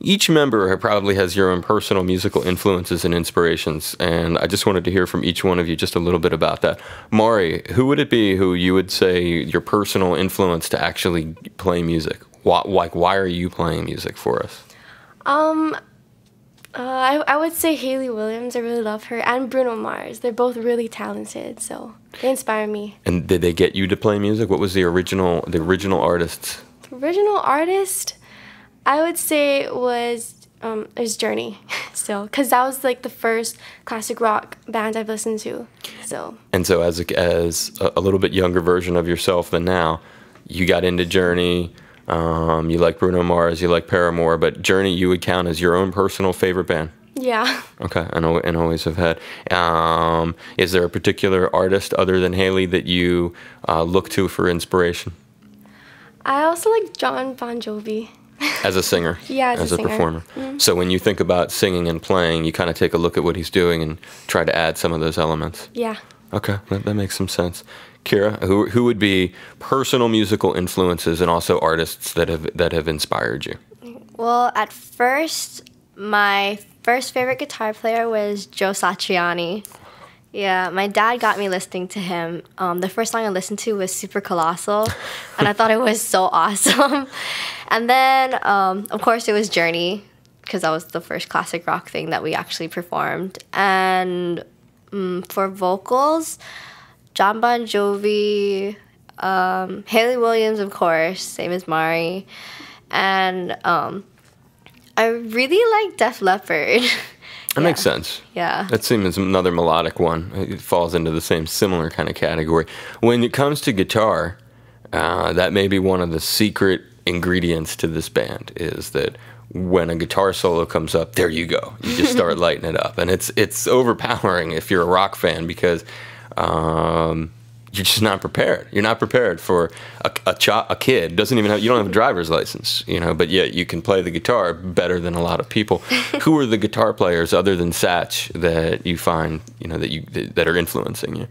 Each member probably has your own personal musical influences and inspirations, and I just wanted to hear from each one of you just a little bit about that. Maury, who would it be who you would say your personal influence to actually play music? Why are you playing music for us? I would say Hayley Williams. I really love her, and Bruno Mars. They're both really talented, so they inspire me. And did they get you to play music? What was the original artists? The original artist, I would say was Journey, still, because that was like the first classic rock band I've listened to. So. And so, as a little bit younger version of yourself than now, you got into Journey. You like Bruno Mars, you like Paramore, but Journey you would count as your own personal favorite band? Yeah. Okay, and always have had. Is there a particular artist other than Hayley that you look to for inspiration? I also like John Bon Jovi. As a singer? Yeah, as a singer. Performer. Mm-hmm. So when you think about singing and playing, you kind of take a look at what he's doing and try to add some of those elements? Yeah. Okay, that makes some sense. Kira, who would be personal musical influences and also artists that have inspired you? Well, at first, my first favorite guitar player was Joe Satriani. Yeah, my dad got me listening to him. The first song I listened to was Super Colossal, and I thought it was so awesome. And then, of course, it was Journey, because that was the first classic rock thing that we actually performed. And for vocals, John Bon Jovi, Hayley Williams, of course, same as Mari. And I really like Def Leppard. That makes sense. Yeah. That seems another melodic one. It falls into the same similar kind of category. When it comes to guitar, that may be one of the secret ingredients to this band, is that when a guitar solo comes up, there you go. You just start lighting it up. And it's overpowering if you're a rock fan, because you're just not prepared. You're not prepared for a kid doesn't even you don't have a driver's license, but yet you can play the guitar better than a lot of people. Who are the guitar players other than Satch that you find that are influencing you?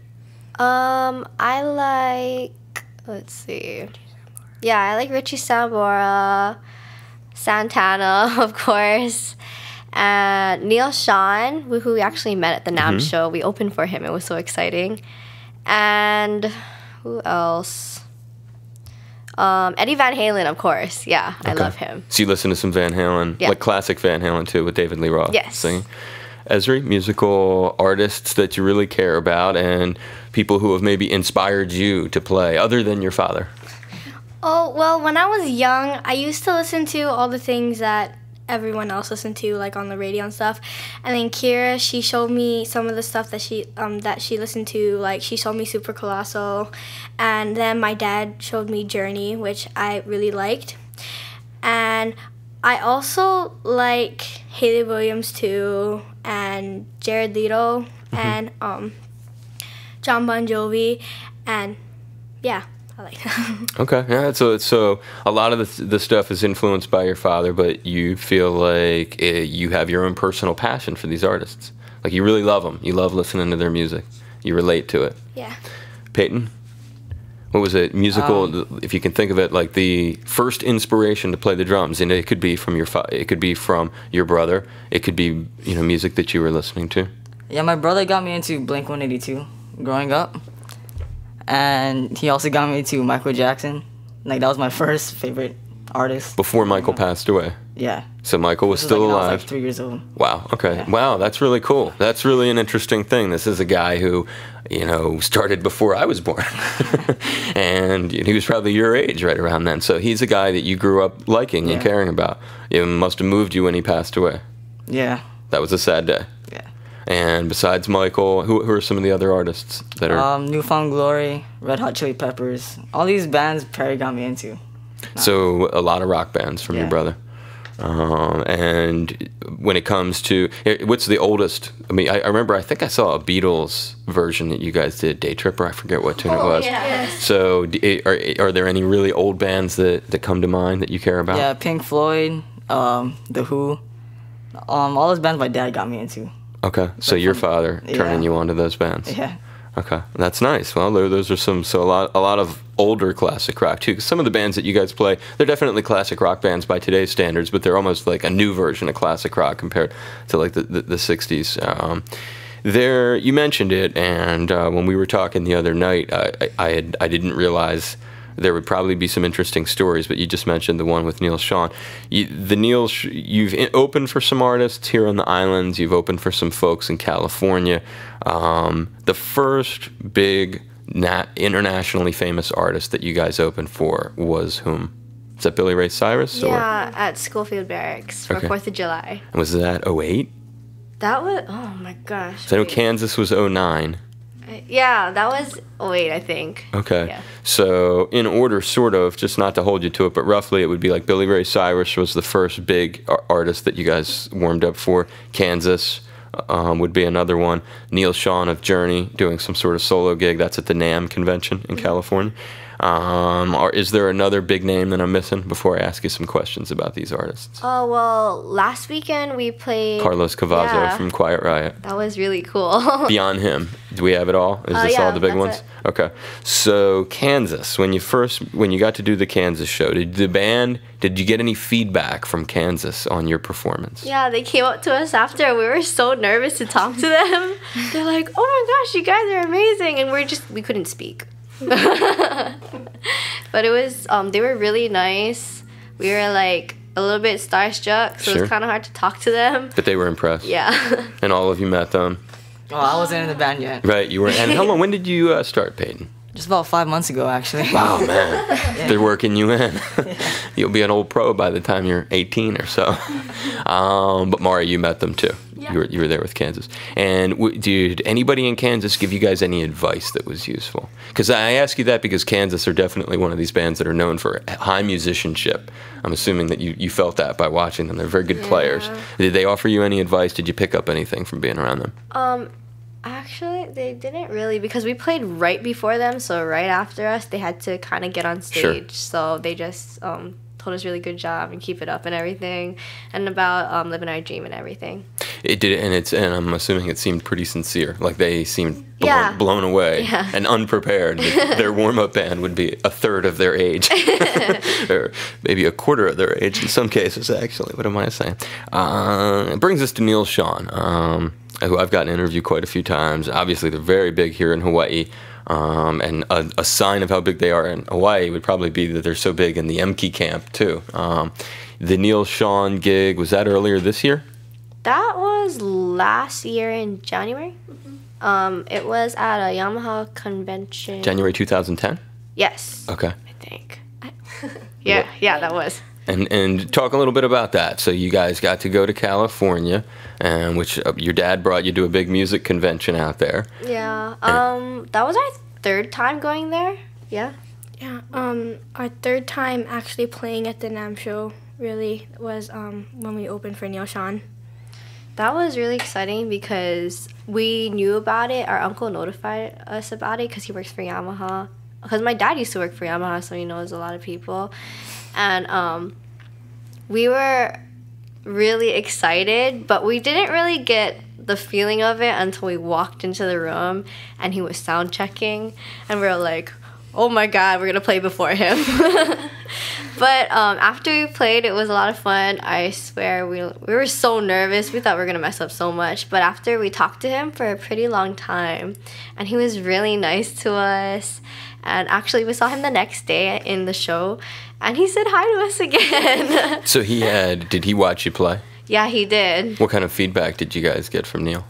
I like, let's see. Yeah, I like Richie Sambora, Santana, of course, and Neil Sean, who we actually met at the NAMM show. We opened for him. It was so exciting. And who else? Eddie Van Halen, of course. Yeah, I love him. So you listen to some Van Halen, like classic Van Halen too, with David Lee Roth singing. Esri, musical artists that you really care about and people who have maybe inspired you to play, other than your father? Oh, well, when I was young, I used to listen to all the things that everyone else listened to, like on the radio and stuff. And then Kira, she showed me some of the stuff that she listened to. Like, she showed me Super Colossal, and then my dad showed me Journey, which I really liked. And I also like Hayley Williams too, and Jared Leto, and John Bon Jovi, and yeah. I like that. Okay, yeah. So a lot of the stuff is influenced by your father, but you feel like you have your own personal passion for these artists. Like, you really love them. You love listening to their music. You relate to it. Yeah. Peyton, what was it? Musical, if you can think of it, like the first inspiration to play the drums, and it could be from your it could be from your brother. It could be music that you were listening to. Yeah, my brother got me into Blink-182 growing up. And he also got me into Michael Jackson. Like, that was my first favorite artist. Before Michael passed away? Yeah. So Michael was still alive? I was like 3 years old. Wow, okay. Yeah. Wow, that's really cool. That's really an interesting thing. This is a guy who, started before I was born. And he was probably your age right around then. So he's a guy that you grew up liking and caring about. It must have moved you when he passed away. Yeah. That was a sad day. Yeah. And besides Michael, who are some of the other artists that are... New Found Glory, Red Hot Chili Peppers. All these bands Perry got me into. So a lot of rock bands from your brother. And when it comes to... What's the oldest? I mean, I remember, I think I saw a Beatles version that you guys did, Day Tripper. I forget what tune it was. Yeah. So are there any really old bands that come to mind that you care about? Yeah, Pink Floyd, The Who. All those bands my dad got me into. Okay, so your father turning you on to those bands. Yeah. Okay, that's nice. Well, those are a lot of older classic rock too. 'Cause some of the bands that you guys play, they're definitely classic rock bands by today's standards, but they're almost like a new version of classic rock compared to like the '60s. There, you mentioned it, and when we were talking the other night, I didn't realize there would probably be some interesting stories, but you just mentioned the one with Neil Sean. You've opened for some artists here on the islands. You've opened for some folks in California. The first big internationally famous artist that you guys opened for was whom? Is that Billy Ray Cyrus? Yeah, at Schofield Barracks for 4th of July. And was that '08? That was, oh my gosh. So I know Kansas was '09. Yeah, that was '08, I think. Okay. Yeah. So in order, sort of, just not to hold you to it, but roughly it would be like Billy Ray Cyrus was the first big artist that you guys warmed up for. Kansas would be another one. Neil Sean of Journey doing some sort of solo gig. That's at the NAMM convention in California. Or is there another big name that I'm missing before I ask you some questions about these artists? Oh, well, last weekend we played... Carlos Cavazo Yeah. from Quiet Riot. That was really cool. Beyond him, do we have it all? Is this yeah, all the big that's ones? it. Okay. So Kansas, when you got to do the Kansas show, did you get any feedback from Kansas on your performance? Yeah, they came up to us after. We were so nervous to talk to them. They're like, "Oh my gosh, you guys are amazing," and we couldn't speak. But it was they were really nice. We were like a little bit starstruck, so it Sure. was kind of hard to talk to them. But they were impressed. Yeah. And all of you met them. Oh, I wasn't in the band yet. Right, you were. And how long? When did you start, Peyton? Just about 5 months ago, actually. Wow, man, they're working you in. You'll be an old pro by the time you're 18 or so. But Mari, you met them too. Yeah. You were there with Kansas. And did anybody in Kansas give you guys any advice that was useful? Because I ask you that because Kansas are definitely one of these bands that are known for high musicianship. I'm assuming that you felt that by watching them. They're very good players. Did they offer you any advice? Did you pick up anything from being around them? Actually, they didn't really, because we played right before them, so right after us, they had to kind of get on stage. Sure. So they just told us really good job and keep it up and everything, and about living our dream and everything. It did, and I'm assuming it seemed pretty sincere. Like they seemed Yeah. blown away Yeah. and unprepared. Their warm-up band would be a third of their age, or maybe a quarter of their age in some cases. Actually, what am I saying? It brings us to Neil Sean, who I've gotten interviewed quite a few times. Obviously, they're very big here in Hawaii. And a sign of how big they are in Hawaii would probably be that they're so big in the EMKE camp, too. The Neil Sean gig, was that earlier this year? That was last year in January. It was at a Yamaha convention. January 2010? Yes. Okay. I think. Yeah, that was. And talk a little bit about that. So you guys got to go to California, and which your dad brought you to a big music convention out there. Yeah. That was our third time going there. Yeah. Yeah, our third time actually playing at the NAMM show really was when we opened for Neil Sean. That was really exciting because we knew about it. Our uncle notified us about it because he works for Yamaha. Because my dad used to work for Yamaha, so he knows a lot of people. And we were really excited, but we didn't really get the feeling of it until we walked into the room and he was sound checking. And we were like, oh my God, we're going to play before him. But after we played, it was a lot of fun. I swear, we were so nervous. We thought we were going to mess up so much. But after we talked to him for a pretty long time, and he was really nice to us. And actually, we saw him the next day in the show, and he said hi to us again. So did he watch you play? Yeah, he did. What kind of feedback did you guys get from Neil?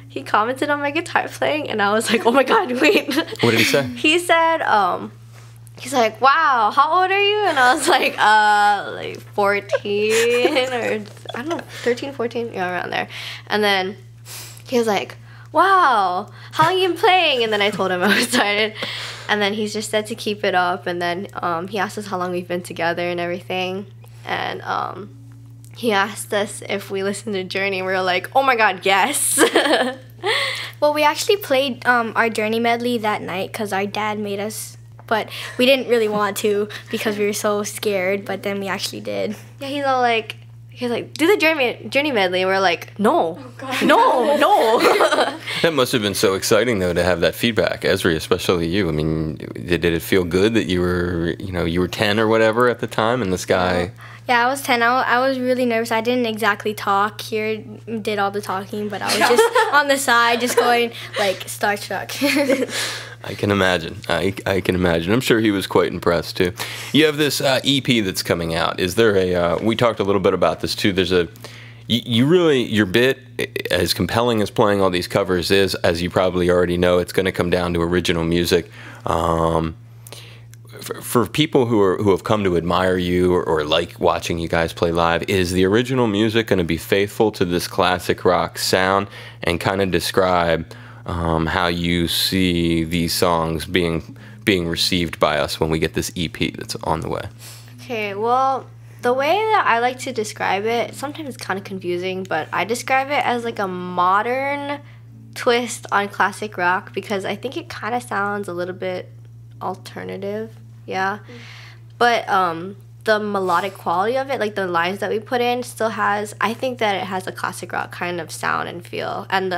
He commented on my guitar playing, and I was like, oh my God, wait. What did he say? He said, he's like, wow, how old are you? And I was like 14 or, I don't know, 13, 14, yeah, around there. And then he was like, wow, how long you been playing? And then I told him I was started. And then he's just said to keep it up. And then he asked us how long we've been together and everything. And he asked us if we listened to Journey. We were like, oh my God, yes. Well, we actually played our Journey medley that night because our dad made us, but we didn't really want to because we were so scared, but then we actually did. Yeah, he's all like, He's like, do the Journey medley. And we're like, no, no. That must have been so exciting, though, to have that feedback, Esri, especially you. I mean, did it feel good that you were 10 or whatever at the time, and this guy? Yeah, I was 10. I was really nervous. I didn't exactly talk. Kira did all the talking, but I was just on the side, just going like starstruck. I can imagine. I can imagine. I'm sure he was quite impressed too. You have this EP that's coming out. Is there we talked a little bit about this too. There's your bit, as compelling as playing all these covers is, as you probably already know, it's going to come down to original music. For people who have come to admire you or like watching you guys play live, is the original music going to be faithful to this classic rock sound, and kind of describe how you see these songs being received by us when we get this EP that's on the way? Okay, well, the way that I like to describe it, sometimes it's kind of confusing, but I describe it as like a modern twist on classic rock, because I think it kind of sounds a little bit alternative, yeah. But the melodic quality of it, like the lines that we put in, still has, I think that it has a classic rock kind of sound and feel, and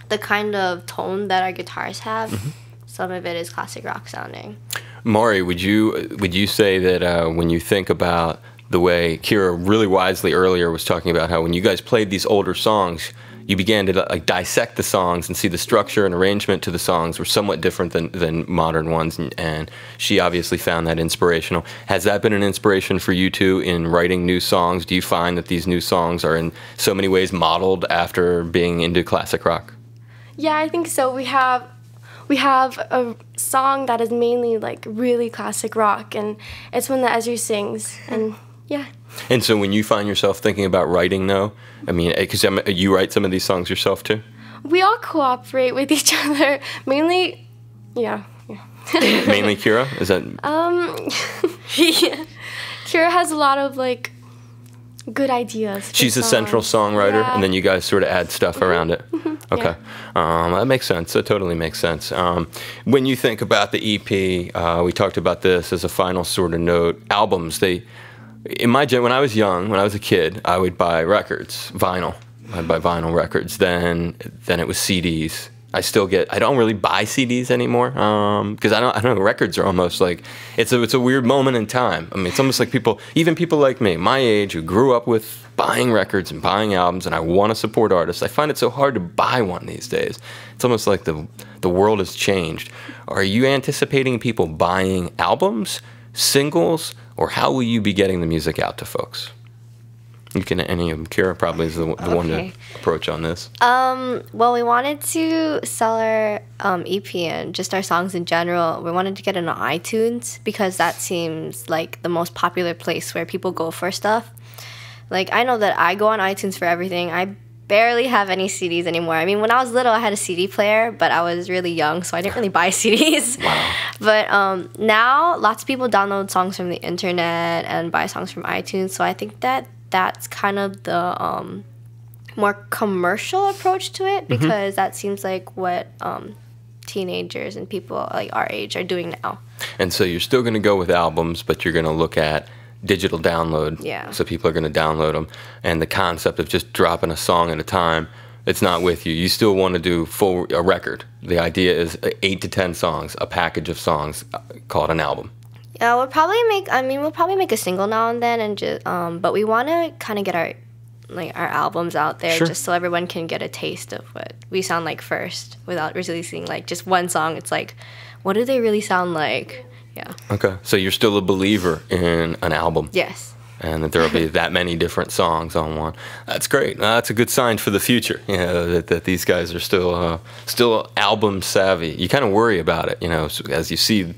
the kind of tone that our guitars have, some of it is classic rock sounding. Maury, would you say that when you think about the way Kira really wisely earlier was talking about how when you guys played these older songs, you began to like dissect the songs and see the structure and arrangement to the songs were somewhat different than modern ones, and she obviously found that inspirational. Has that been an inspiration for you too in writing new songs? Do you find that these new songs are in so many ways modeled after being into classic rock? Yeah, I think so. We have a song that is mainly like really classic rock, and it's one that Esri sings, and yeah. And so when you find yourself thinking about writing, though, I mean, because you write some of these songs yourself too? We all cooperate with each other, mainly, yeah. Mainly Kira? Is that? Yeah. Kira has a lot of like good ideas. She's a central songwriter, yeah. And then you guys sort of add stuff around it. Okay, yeah. That makes sense. That totally makes sense. When you think about the EP, we talked about this as a final sort of note. Albums, when I was young, when I was a kid, I would buy records, vinyl. I'd buy vinyl records. Then it was CDs. I don't really buy CDs anymore because I don't know. Records are almost like it's a weird moment in time. I mean, it's almost like even people like me, my age, who grew up with buying records and buying albums, and I want to support artists. I find it so hard to buy one these days. It's almost like the world has changed. Are you anticipating people buying albums, singles, or how will you be getting the music out to folks? You can, any of them. Kira probably is the one to approach on this. Well, we wanted to sell our EP and just our songs in general. We wanted to get it on iTunes because that seems like the most popular place where people go for stuff. Like, I know that I go on iTunes for everything. I barely have any CDs anymore. I mean, when I was little, I had a CD player, but I was really young, so I didn't really buy CDs. Wow. But now, lots of people download songs from the internet and buy songs from iTunes, so I think that's kind of the more commercial approach to it, because that seems like what teenagers and people like our age are doing now. And so you're still going to go with albums, but you're going to look at digital download. Yeah. So people are going to download them. And the concept of just dropping a song at a time, it's not with you. You still want to do a record. The idea is 8 to 10 songs, a package of songs called an album. Yeah, we'll probably make a single now and then, and just but we want to kind of get our albums out there, just so everyone can get a taste of what we sound like first, without releasing like just one song. It's like, what do they really sound like? Yeah. Okay, so you're still a believer in an album? Yes. And that there will be that many different songs on one. That's great. That's a good sign for the future. You know, that these guys are still album savvy. You kind of worry about it, you know, as you see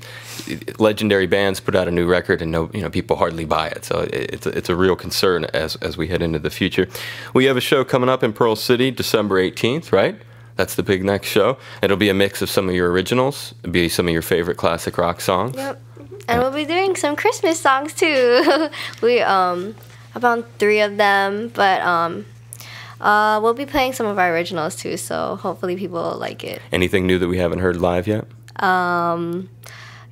legendary bands put out a new record and people hardly buy it. So it's a real concern as we head into the future. We have a show coming up in Pearl City, December 18th, right? That's the big next show. It'll be a mix of some of your originals. It'll be some of your favorite classic rock songs. Yep. And we'll be doing some Christmas songs too. We about 3 of them, but we'll be playing some of our originals too. So hopefully people will like it. Anything new that we haven't heard live yet?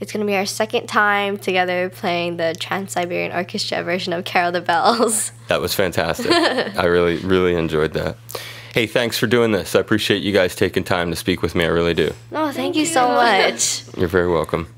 it's going to be our second time together playing the Trans-Siberian Orchestra version of Carol the Bells. That was fantastic. I really, really enjoyed that. Hey, thanks for doing this. I appreciate you guys taking time to speak with me. I really do. Oh, thank you so much. You're very welcome.